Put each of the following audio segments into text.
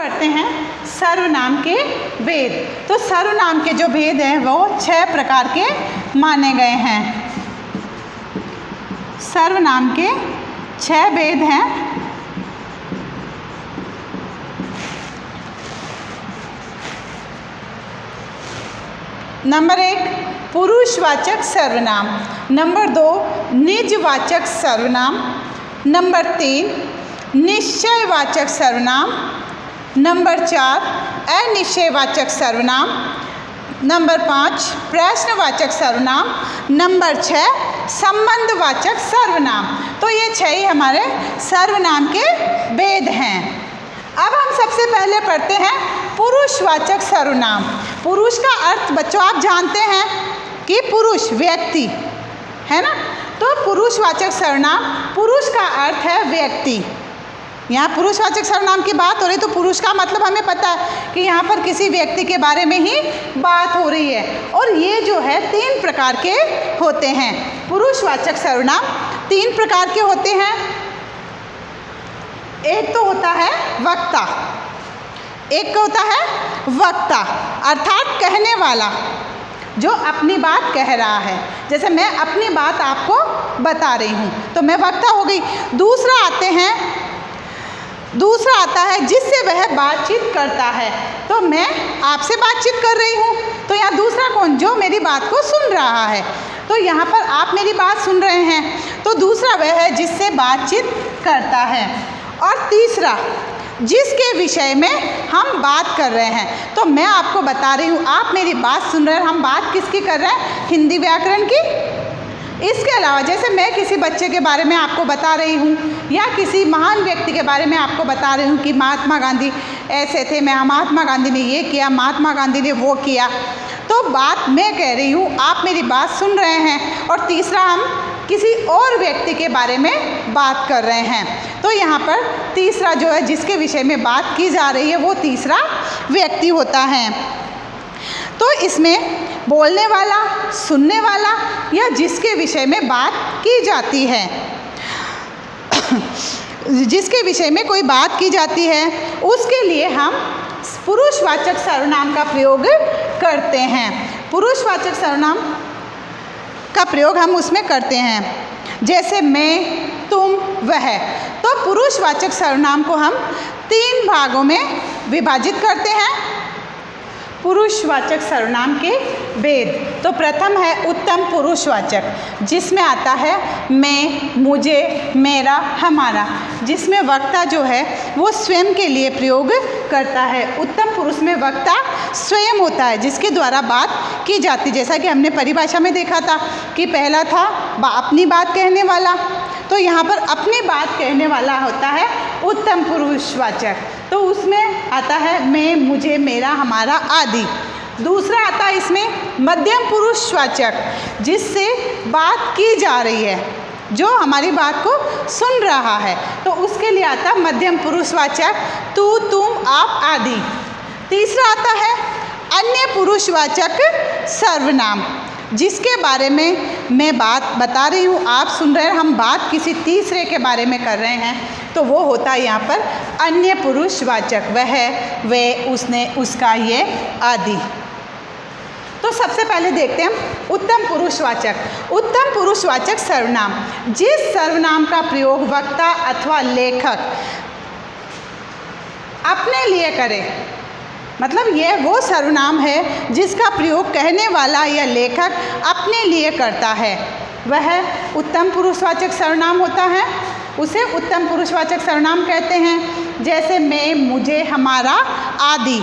पढ़ते हैं सर्वनाम के भेद। तो सर्वनाम के जो भेद हैं वो 6 प्रकार के माने गए हैं। सर्वनाम के 6 भेद हैं। नंबर 1 पुरुषवाचक सर्वनाम, नंबर 2 निजवाचक सर्वनाम, नंबर 3 निश्चयवाचक सर्वनाम, नंबर 4 अनिश्चयवाचक सर्वनाम, नंबर 5 प्रश्नवाचक सर्वनाम, नंबर 6 संबंधवाचक सर्वनाम। तो ये 6 ही हमारे सर्वनाम के भेद हैं। अब हम सबसे पहले पढ़ते हैं पुरुषवाचक सर्वनाम। पुरुष का अर्थ बच्चों आप जानते हैं कि पुरुष व्यक्ति है ना। तो पुरुषवाचक सर्वनाम, पुरुष का अर्थ है व्यक्ति। यहाँ पुरुषवाचक सर्वनाम की बात हो रही तो पुरुष का मतलब हमें पता है कि यहाँ पर किसी व्यक्ति के बारे में ही बात हो रही है। और ये जो है 3 प्रकार के होते हैं। पुरुषवाचक सर्वनाम 3 प्रकार के होते हैं। एक तो होता है वक्ता, एक होता है वक्ता अर्थात कहने वाला, जो अपनी बात कह रहा है। जैसे मैं अपनी बात आपको बता रही हूँ तो मैं वक्ता हो गई। दूसरा आता है जिससे वह बातचीत करता है। तो मैं आपसे बातचीत कर रही हूँ तो यहाँ दूसरा कौन, जो मेरी बात को सुन रहा है। तो यहाँ पर आप मेरी बात सुन रहे हैं तो दूसरा वह है जिससे बातचीत करता है। और तीसरा जिसके विषय में हम बात कर रहे हैं। तो मैं आपको बता रही हूँ, आप मेरी बात सुन रहे हैं, हम बात किसकी कर रहे हैं, हिंदी व्याकरण की। इसके अलावा जैसे मैं किसी बच्चे के बारे में आपको बता रही हूँ या किसी महान व्यक्ति के बारे में आपको बता रही हूँ कि महात्मा गांधी ऐसे थे, महात्मा गांधी ने ये किया, महात्मा गांधी ने वो किया। तो बात मैं कह रही हूँ, आप मेरी बात सुन रहे हैं। और तीसरा हम किसी और व्यक्ति के बारे में बात कर रहे हैं। तो यहाँ पर तीसरा जो है जिसके विषय में बात की जा रही है वो तीसरा व्यक्ति होता है। तो इसमें बोलने वाला, सुनने वाला या जिसके विषय में बात की जाती है, जिसके विषय में कोई बात की जाती है उसके लिए हम पुरुषवाचक सर्वनाम का प्रयोग करते हैं। पुरुषवाचक सर्वनाम का प्रयोग हम उसमें करते हैं। जैसे मैं, तुम, वह। तो पुरुषवाचक सर्वनाम को हम 3 भागों में विभाजित करते हैं। पुरुषवाचक सर्वनाम के भेद। तो प्रथम है उत्तम पुरुषवाचक, जिसमें आता है मैं, मुझे, मेरा, हमारा, जिसमें वक्ता जो है वो स्वयं के लिए प्रयोग करता है। उत्तम पुरुष में वक्ता स्वयं होता है जिसके द्वारा बात की जाती। जैसा कि हमने परिभाषा में देखा था कि पहला था अपनी बात कहने वाला, तो यहाँ पर अपनी बात कहने वाला होता है उत्तम पुरुषवाचक। तो उसमें आता है मैं, मुझे, मेरा, हमारा आदि। दूसरा आता है इसमें मध्यम पुरुषवाचक, जिससे बात की जा रही है, जो हमारी बात को सुन रहा है। तो उसके लिए आता है मध्यम पुरुषवाचक तू, तुम, आप आदि। तीसरा आता है अन्य पुरुषवाचक सर्वनाम, जिसके बारे में मैं बात बता रही हूँ, आप सुन रहे हैं, हम बात किसी तीसरे के बारे में कर रहे हैं। तो वो होता है यहाँ पर अन्य पुरुषवाचक, वह, वे, उसने, उसका, ये आदि। तो सबसे पहले देखते हैं उत्तम पुरुषवाचक। उत्तम पुरुषवाचक सर्वनाम, जिस सर्वनाम का प्रयोग वक्ता अथवा लेखक अपने लिए करे, मतलब यह वो सर्वनाम है जिसका प्रयोग कहने वाला या लेखक अपने लिए करता है, वह उत्तम पुरुषवाचक सर्वनाम होता है। उसे उत्तम पुरुषवाचक सर्वनाम कहते हैं। जैसे मैं, मुझे, हमारा आदि।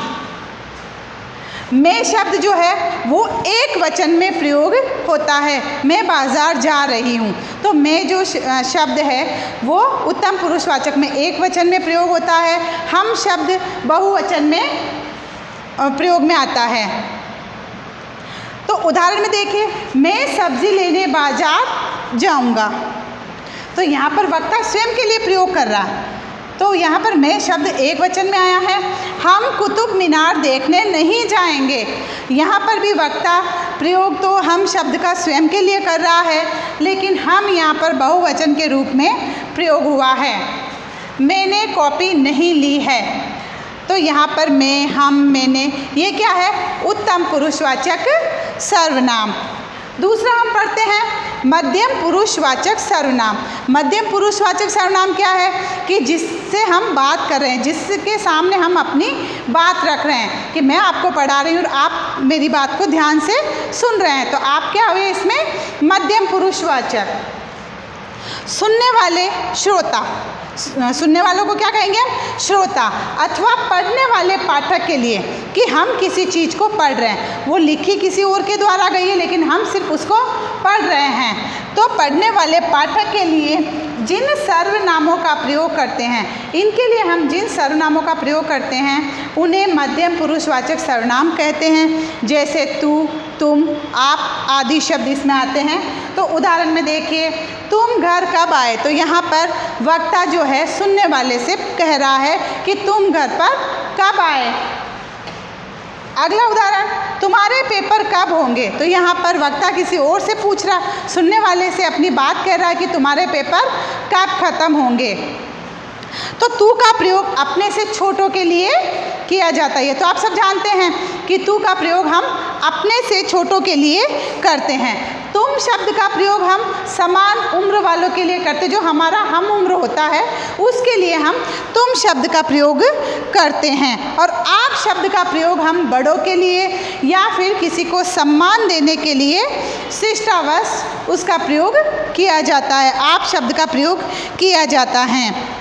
मैं शब्द जो है वो एक वचन में प्रयोग होता है। मैं बाजार जा रही हूँ, तो मैं जो शब्द है वो उत्तम पुरुषवाचक में एक वचन में प्रयोग होता है। हम शब्द बहुवचन में प्रयोग में आता है। तो उदाहरण में देखिए, मैं सब्जी लेने बाजार जाऊंगा, तो यहाँ पर वक्ता स्वयं के लिए प्रयोग कर रहा है। तो यहाँ पर मैं शब्द एक वचन में आया है। हम कुतुब मीनार देखने नहीं जाएंगे, यहाँ पर भी वक्ता प्रयोग तो हम शब्द का स्वयं के लिए कर रहा है, लेकिन हम यहाँ पर बहुवचन के रूप में प्रयोग हुआ है। मैंने कॉपी नहीं ली है, तो यहाँ पर मैं, हम, मैंने, ये क्या है? उत्तम पुरुषवाचक सर्वनाम। दूसरा हम पढ़ते हैं मध्यम पुरुषवाचक सर्वनाम। मध्यम पुरुषवाचक सर्वनाम क्या है? कि जिससे हम बात कर रहे हैं, जिसके सामने हम अपनी बात रख रहे हैं, कि मैं आपको पढ़ा रही हूँ और आप मेरी बात को ध्यान से सुन रहे हैं, तो आप क्या हुए इसमें? मध्यम पुरुषवाचक। सुनने वाले श्रोता, सुनने वालों को क्या कहेंगे हम? श्रोता। अथवा पढ़ने वाले पाठक के लिए कि हम किसी चीज़ को पढ़ रहे हैं, वो लिखी किसी और के द्वारा गई है लेकिन हम सिर्फ उसको पढ़ रहे हैं, तो पढ़ने वाले पाठक के लिए जिन सर्वनामों का प्रयोग करते हैं, इनके लिए हम जिन सर्वनामों का प्रयोग करते हैं उन्हें मध्यम पुरुषवाचक सर्वनाम कहते हैं। जैसे तू, तुम, आप आदि शब्द इसमें आते हैं। तो उदाहरण में देखिए, तुम घर कब आए? तो यहाँ पर वक्ता जो है सुनने वाले से कह रहा है कि तुम घर पर कब आए। अगला उदाहरण, तुम्हारे पेपर कब होंगे? तो यहाँ पर वक्ता किसी और से पूछ रहा, सुनने वाले से अपनी बात कह रहा है कि तुम्हारे पेपर कब खत्म होंगे। तो तू का प्रयोग अपने से छोटों के लिए किया जाता है। तो आप सब जानते हैं कि तू का प्रयोग हम अपने से छोटों के लिए करते हैं। तुम शब्द का प्रयोग हम समान उम्र वालों के लिए करते, जो हमारा हम उम्र होता है उसके लिए हम तुम शब्द का प्रयोग करते हैं। और आप शब्द का प्रयोग हम बड़ों के लिए या फिर किसी को सम्मान देने के लिए शिष्टावश उसका प्रयोग किया जाता है। आप शब्द का प्रयोग किया जाता है।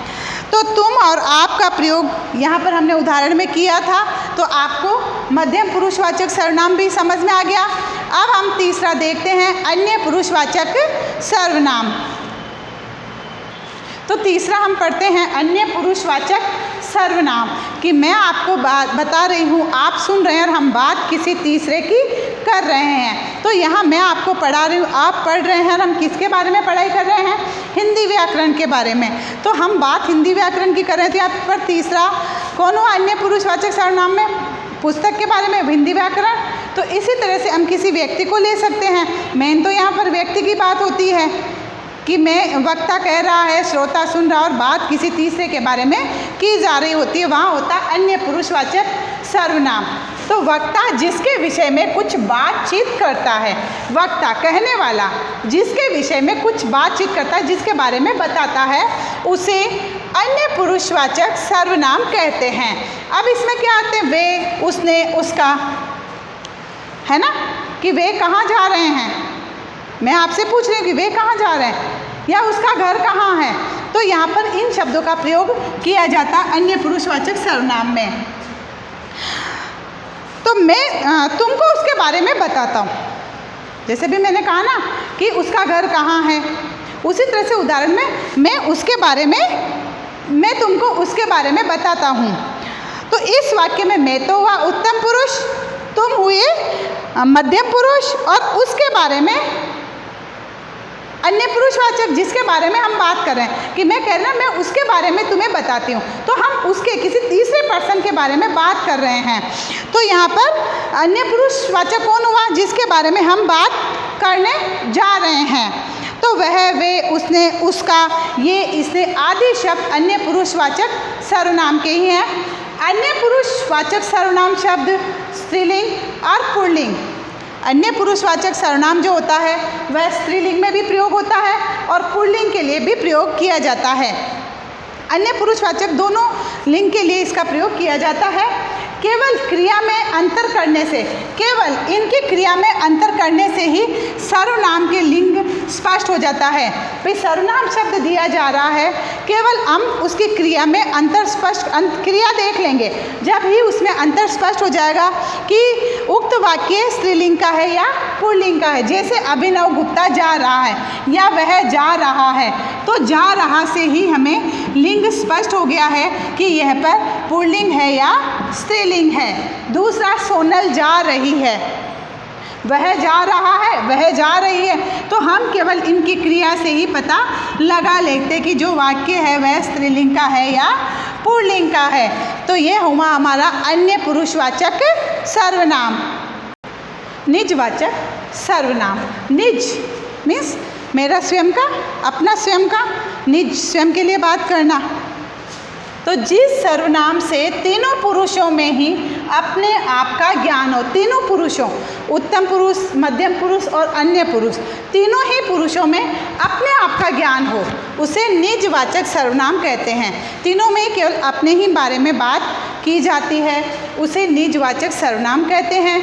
तो तुम और आप का प्रयोग यहाँ पर हमने उदाहरण में किया था, तो आपको मध्यम पुरुषवाचक सर्वनाम भी समझ में आ गया। अब हम तीसरा देखते हैं अन्य पुरुषवाचक सर्वनाम। तो तीसरा हम पढ़ते हैं अन्य पुरुषवाचक सर्वनाम, कि मैं आपको बात बता रही हूँ, आप सुन रहे हैं और हम बात किसी तीसरे की कर रहे हैं। तो यहाँ मैं आपको पढ़ा रही हूँ, आप पढ़ रहे हैं और हम किसके बारे में पढ़ाई कर रहे हैं? हिंदी व्याकरण के बारे में। तो हम बात हिंदी व्याकरण की कर रहे थे। यहाँ पर तीसरा कौन हुआ अन्य पुरुषवाचक सर्वनाम में? पुस्तक के बारे में, हिंदी व्याकरण। तो इसी तरह से हम किसी व्यक्ति को ले सकते हैं। मेन तो यहाँ पर व्यक्ति की बात होती है कि मैं, वक्ता कह रहा है, श्रोता सुन रहा और बात किसी तीसरे के बारे में की जा रही होती है, वहाँ होता है अन्य पुरुषवाचक सर्वनाम। तो वक्ता जिसके विषय में कुछ बातचीत करता है, वक्ता कहने वाला जिसके विषय में कुछ बातचीत करता है, जिसके बारे में बताता है, उसे अन्य पुरुषवाचक सर्वनाम कहते हैं। अब इसमें क्या आते हैं? वे, उसने, उसका, है ना, कि वे कहाँ जा रहे हैं। मैं आपसे पूछ रही हूँ कि वे कहाँ जा रहे हैं या उसका घर कहाँ है। तो यहाँ पर इन शब्दों का प्रयोग किया जाता अन्य पुरुषवाचक सर्वनाम में। तो मैं तुमको उसके बारे में बताता हूँ, जैसे भी मैंने कहा ना कि उसका घर कहाँ है, उसी तरह से उदाहरण में मैं उसके बारे में, मैं तुमको उसके बारे में बताता हूँ। तो इस वाक्य में मैं तो हुआ उत्तम पुरुष, तुम हुए मध्यम पुरुष और उसके बारे में अन्य पुरुषवाचक जिसके बारे में हम बात कर रहे हैं, कि मैं कह रहा मैं उसके बारे में तुम्हें बताती हूँ, तो हम उसके किसी तीसरे पर्सन के बारे में बात कर रहे हैं। तो यहाँ पर अन्य पुरुषवाचक कौन हुआ? जिसके बारे में हम बात करने जा रहे हैं। तो वह, वे, उसने, उसका, ये, इसने आदि शब्द अन्य पुरुषवाचक सर्वनाम के ही हैं। अन्य पुरुषवाचक सर्वनाम शब्द स्त्रीलिंग और पुल्लिंग। अन्य पुरुषवाचक सर्वनाम जो होता है वह स्त्रीलिंग में भी प्रयोग होता है और पुल्लिंग के लिए भी प्रयोग किया जाता है। अन्य पुरुषवाचक दोनों लिंग के लिए इसका प्रयोग किया जाता है। केवल क्रिया में अंतर करने से, केवल इनकी क्रिया में अंतर करने से ही सर्वनाम के लिंग स्पष्ट हो जाता है। भाई सर्वनाम शब्द दिया जा रहा है, केवल हम उसकी क्रिया में अंतर स्पष्ट, क्रिया देख लेंगे, जब ही उसमें अंतर स्पष्ट हो जाएगा कि उक्त वाक्य स्त्रीलिंग का है या पुल्लिंग का है। जैसे अभिनव गुप्ता जा रहा है या वह जा रहा है, तो जा रहा से ही हमें लिंग स्पष्ट हो गया है कि यह पर पुल्लिंग है या स्त्रीलिंग है। दूसरा, सोनल जा रही है, वह जा रहा है, वह जा रही है, तो हम केवल इनकी क्रिया से ही पता लगा लेते कि जो वाक्य है वह स्त्रीलिंग का है या पुल्लिंग का है। तो ये हुआ हमारा अन्य पुरुषवाचक सर्वनाम। निजवाचक सर्वनाम। निज मीन्स मेरा स्वयं का, अपना स्वयं का, निज स्वयं के लिए बात करना। तो जिस सर्वनाम से तीनों पुरुषों में ही अपने आप का ज्ञान हो, तीनों पुरुषों, उत्तम पुरुष, मध्यम पुरुष और अन्य पुरुष, तीनों ही पुरुषों में अपने आप का ज्ञान हो, उसे निजवाचक सर्वनाम कहते हैं। तीनों में केवल अपने ही बारे में बात की जाती है, उसे निजवाचक सर्वनाम कहते हैं।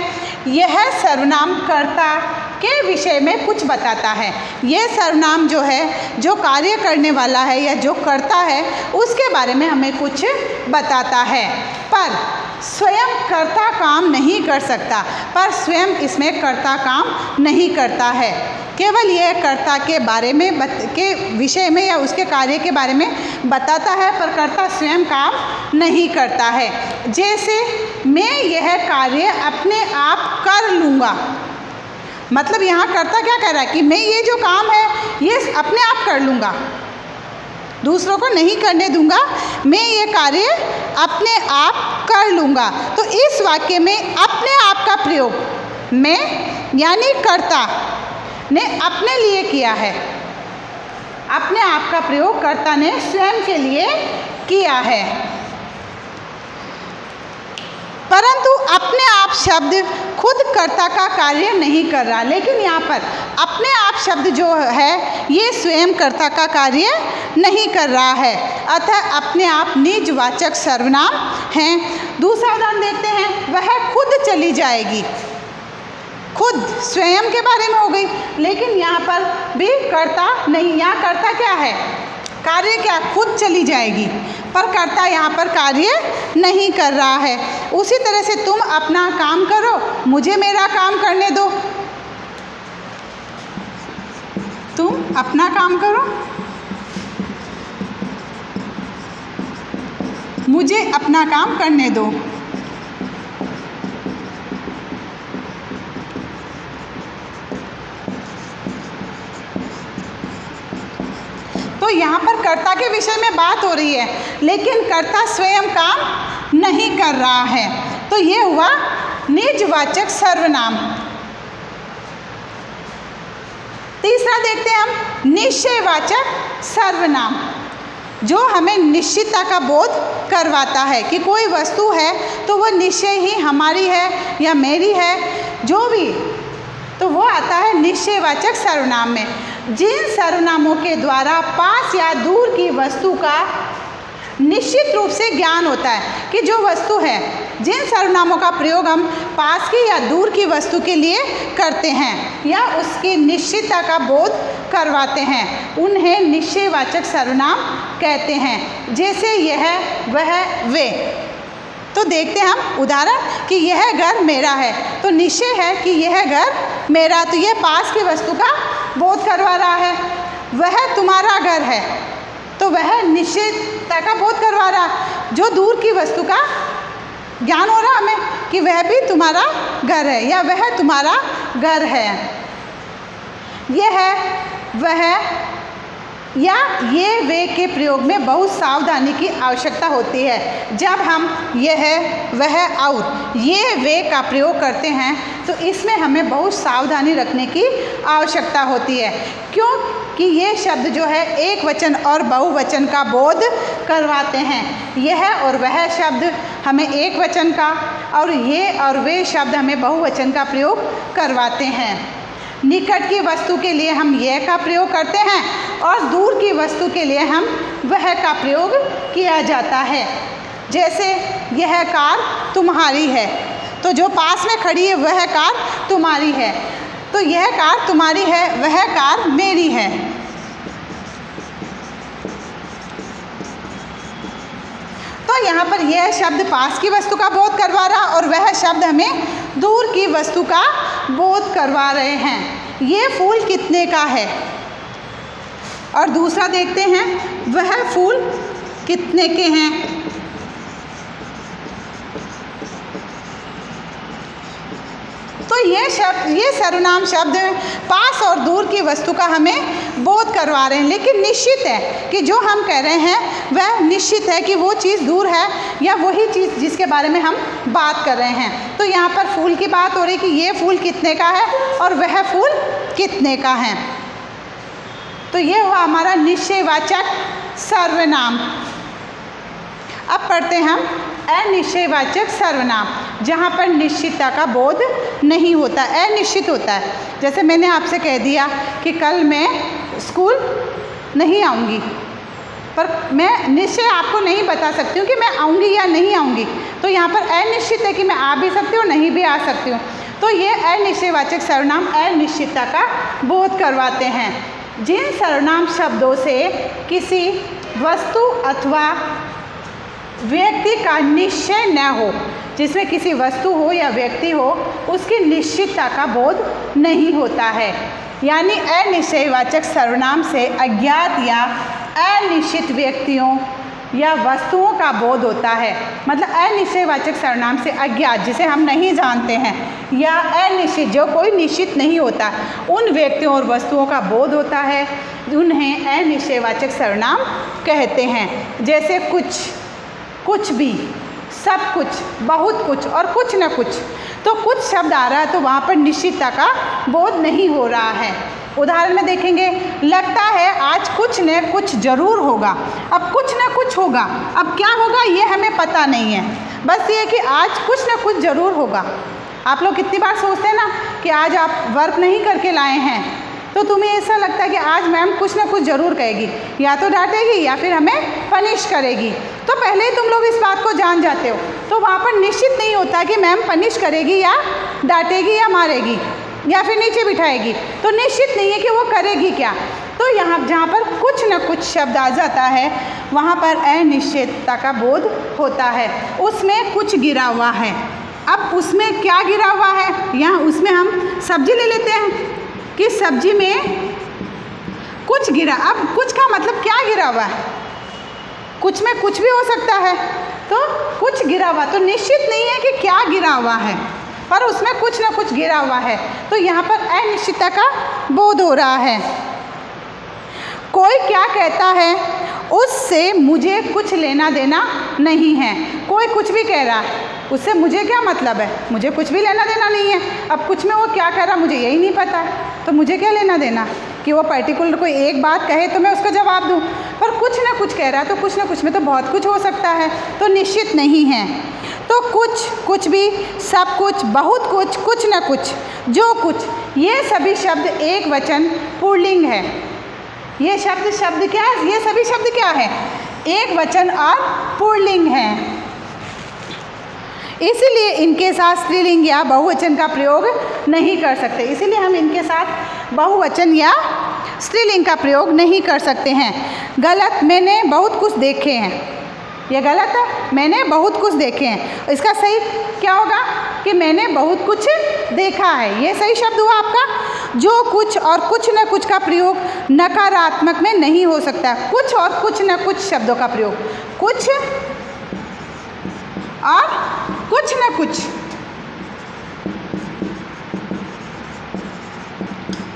यह सर्वनाम कर्ता के विषय में कुछ बताता है। यह सर्वनाम जो है, जो कार्य करने वाला है या जो करता है, उसके बारे में हमें कुछ बताता है, पर स्वयं कर्ता काम नहीं कर सकता, पर स्वयं इसमें कर्ता काम नहीं करता है। केवल यह कर्ता के बारे में के विषय में या उसके कार्य के बारे में बताता है, पर कर्ता स्वयं काम नहीं करता है। जैसे मैं यह कार्य अपने आप कर लूँगा, मतलब यहाँ कर्ता क्या कह रहा है कि मैं ये जो काम है ये अपने आप कर लूँगा, दूसरों को नहीं करने दूंगा, मैं ये कार्य अपने आप कर लूँगा। तो इस वाक्य में अपने आप का प्रयोग मैं यानी कर्ता ने अपने लिए किया है। अपने आप का प्रयोग कर्ता ने स्वयं के लिए किया है। परंतु अपने आप शब्द खुद कर्ता का कार्य नहीं कर रहा, लेकिन यहाँ पर अपने आप शब्द जो है ये स्वयं कर्ता का कार्य नहीं कर रहा है, अतः अपने आप निजवाचक सर्वनाम हैं। दूसरा उदाहरण देखते हैं, वह खुद चली जाएगी। खुद स्वयं के बारे में हो गई, लेकिन यहाँ पर भी कर्ता नहीं, यहाँ कर्ता क्या है, कार्य क्या, खुद चली जाएगी, पर कर्ता यहाँ पर कार्य नहीं कर रहा है। उसी तरह से तुम अपना काम करो, मुझे मेरा काम करने दो। तुम अपना काम करो, मुझे अपना काम करने दो। तो यहाँ पर कर्ता के विषय में बात हो रही है, लेकिन कर्ता स्वयं काम नहीं कर रहा है, तो ये हुआ निजवाचक सर्वनाम। तीसरा देखते हैं हम निश्चयवाचक सर्वनाम, जो हमें निश्चितता का बोध करवाता है कि कोई वस्तु है तो वह निश्चय ही हमारी है या मेरी है, जो भी, तो वो आता है निश्चयवाचक सर्वनाम में। जिन सर्वनामों के द्वारा पास या दूर की वस्तु का निश्चित रूप से ज्ञान होता है कि जो वस्तु है, जिन सर्वनामों का प्रयोग हम पास की या दूर की वस्तु के लिए करते हैं या उसकी निश्चितता का बोध करवाते हैं, उन्हें निश्चयवाचक सर्वनाम कहते हैं। जैसे यह, वह, वे। तो देखते हैं हम उदाहरण कि यह घर मेरा है, तो निश्चय है कि यह घर मेरा, तो यह पास की वस्तु का बोध करवा रहा है। वह तुम्हारा घर है, तो वह निश्चितता का बोध करवा रहा है, जो दूर की वस्तु का ज्ञान हो रहा हमें कि वह भी तुम्हारा घर है या वह तुम्हारा घर है। यह है, वह या ये, वे के प्रयोग में बहुत सावधानी की आवश्यकता होती है। जब हम यह, वह और ये, वे का प्रयोग करते हैं तो इसमें हमें बहुत सावधानी रखने की आवश्यकता होती है, क्योंकि ये शब्द जो है एक वचन और बहुवचन का बोध करवाते हैं। यह और वह शब्द हमें एक वचन का और ये और वे शब्द हमें बहुवचन का प्रयोग करवाते हैं। निकट की वस्तु के लिए हम यह का प्रयोग करते हैं और दूर की वस्तु के लिए हम वह का प्रयोग किया जाता है। जैसे यह कार तुम्हारी है, तो जो पास में खड़ी है वह कार तुम्हारी है, तो यह कार तुम्हारी है, वह कार मेरी है। तो यहाँ पर यह शब्द पास की वस्तु का बोध करवा रहा और वह शब्द हमें दूर की वस्तु का बोध करवा रहे हैं। ये फूल कितने का है, और दूसरा देखते हैं वह फूल कितने के हैं। तो ये शब्द, ये सर्वनाम शब्द पास और दूर की वस्तु का हमें बोध करवा रहे हैं, लेकिन निश्चित है कि जो हम कह रहे हैं वह निश्चित है कि वो चीज़ दूर है या वही चीज़ जिसके बारे में हम बात कर रहे हैं। तो यहाँ पर फूल की बात हो रही कि ये फूल कितने का है और वह फूल कितने का है। तो ये हुआ हमारा निश्चयवाचक सर्वनाम। अब पढ़ते हैं हम अनिश्चयवाचक सर्वनाम, जहाँ पर निश्चितता का बोध नहीं होता, अनिश्चित होता है। जैसे मैंने आपसे कह दिया कि कल मैं स्कूल नहीं आऊँगी, पर मैं निश्चय आपको नहीं बता सकती हूँ कि मैं आऊँगी या नहीं आऊँगी, तो यहाँ पर अनिश्चित है कि मैं आ भी सकती हूँ, नहीं भी आ सकती हूँ। तो ये अनिश्चयवाचक सर्वनाम अनिश्चितता का बोध करवाते हैं। जिन सर्वनाम शब्दों से किसी वस्तु अथवा व्यक्ति का निश्चय न हो, जिसमें किसी वस्तु हो या व्यक्ति हो, उसकी निश्चितता का बोध नहीं होता है। यानी अनिश्चयवाचक सर्वनाम से अज्ञात या अनिश्चित व्यक्तियों या वस्तुओं का बोध होता है। मतलब अनिश्चयवाचक सर्वनाम से अज्ञात, जिसे हम नहीं जानते हैं, या अनिश्चित, जो कोई निश्चित नहीं होता, उन व्यक्तियों और वस्तुओं का बोध होता है, उन्हें अनिश्चयवाचक सर्वनाम कहते हैं। जैसे कुछ, कुछ भी, सब कुछ, बहुत कुछ और कुछ न कुछ। तो कुछ शब्द आ रहा है तो वहाँ पर निश्चितता का बोध नहीं हो रहा है। उदाहरण में देखेंगे, लगता है आज कुछ न कुछ जरूर होगा। अब कुछ न कुछ होगा, अब क्या होगा ये हमें पता नहीं है, बस ये कि आज कुछ न कुछ जरूर होगा। आप लोग कितनी बार सोचते हैं ना कि आज आप वर्क नहीं करके लाए हैं, तो तुम्हें ऐसा लगता है कि आज मैम कुछ ना कुछ ज़रूर कहेगी, या तो डांटेगी या फिर हमें पनिश करेगी। तो पहले ही तुम लोग इस बात को जान जाते हो, तो वहाँ पर निश्चित नहीं होता कि मैम पनिश करेगी या डांटेगी या मारेगी या फिर नीचे बिठाएगी, तो निश्चित नहीं है कि वो करेगी क्या। तो यहाँ जहाँ पर कुछ न कुछ शब्द आ जाता है, वहाँ पर अनिश्चितता का बोध होता है। उसमें कुछ गिरा हुआ है, अब उसमें क्या गिरा हुआ है, यहाँ उसमें हम सब्जी ले लेते हैं कि सब्जी में कुछ गिरा। अब कुछ का मतलब क्या गिरा हुआ है, कुछ में कुछ भी हो सकता है, तो कुछ गिरा हुआ, तो निश्चित नहीं है कि क्या गिरा हुआ है, पर उसमें कुछ ना कुछ गिरा हुआ है, तो यहाँ पर अनिश्चितता का बोध हो रहा है। कोई क्या कहता है उससे मुझे कुछ लेना देना नहीं है। कोई कुछ भी कह रहा है, उससे मुझे क्या मतलब है, मुझे कुछ भी लेना देना नहीं है। अब कुछ में वो क्या कह रहा मुझे यही नहीं पता, तो मुझे क्या लेना देना कि वो पर्टिकुलर कोई एक बात कहे तो मैं उसका जवाब दूँ। पर कुछ ना कुछ कह रहा है, तो कुछ ना कुछ में तो बहुत कुछ हो सकता है, तो निश्चित नहीं है। तो कुछ, कुछ भी, सब कुछ, बहुत कुछ, कुछ न कुछ, जो कुछ, ये सभी शब्द एक वचन पुल्लिंग है। ये शब्द क्या है, ये सभी शब्द क्या है, एक वचन और पुल्लिंग है। इसीलिए इनके साथ स्त्रीलिंग या बहुवचन का प्रयोग नहीं कर सकते। इसीलिए हम इनके साथ बहुवचन या स्त्रीलिंग का प्रयोग नहीं कर सकते हैं। गलत, मैंने बहुत कुछ देखे हैं, ये गलत है, मैंने बहुत कुछ देखे हैं। इसका सही क्या होगा कि मैंने बहुत कुछ देखा है, ये सही शब्द हुआ आपका। जो कुछ और कुछ न कुछ का प्रयोग नकारात्मक में नहीं हो सकता। कुछ और कुछ न कुछ शब्दों का प्रयोग, कुछ और कुछ न कुछ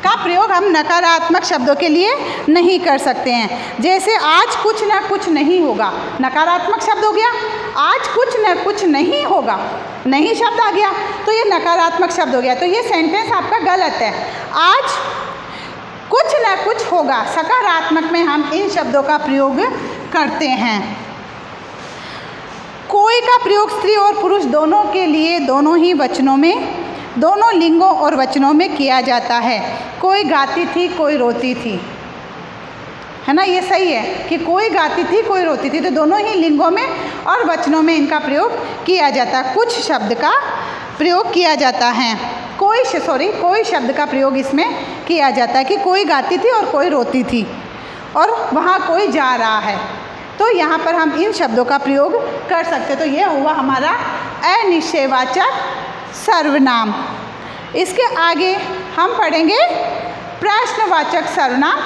का प्रयोग हम नकारात्मक शब्दों के लिए नहीं कर सकते हैं। जैसे आज कुछ न कुछ नहीं होगा, नकारात्मक शब्द हो गया। आज कुछ न कुछ नहीं होगा, नहीं शब्द आ गया, तो ये नकारात्मक शब्द हो गया, तो ये सेंटेंस आपका गलत है। आज कुछ न कुछ होगा, सकारात्मक में हम इन शब्दों का प्रयोग करते हैं। कोई का प्रयोग स्त्री और पुरुष दोनों के लिए दोनों ही वचनों में, दोनों लिंगों और वचनों में किया जाता है। कोई गाती थी, कोई रोती थी, है ना, ये सही है कि कोई गाती थी, कोई रोती थी, तो दोनों ही लिंगों में और वचनों में इनका प्रयोग किया जाता है। कुछ शब्द का प्रयोग किया जाता है, कोई शब्द का प्रयोग इसमें किया जाता है कि कोई गाती थी और कोई रोती थी और वहाँ कोई जा रहा है, तो यहाँ पर हम इन शब्दों का प्रयोग कर सकते। तो ये हुआ हमारा अनिश्चयवाचक सर्वनाम। इसके आगे हम पढ़ेंगे प्रश्नवाचक सर्वनाम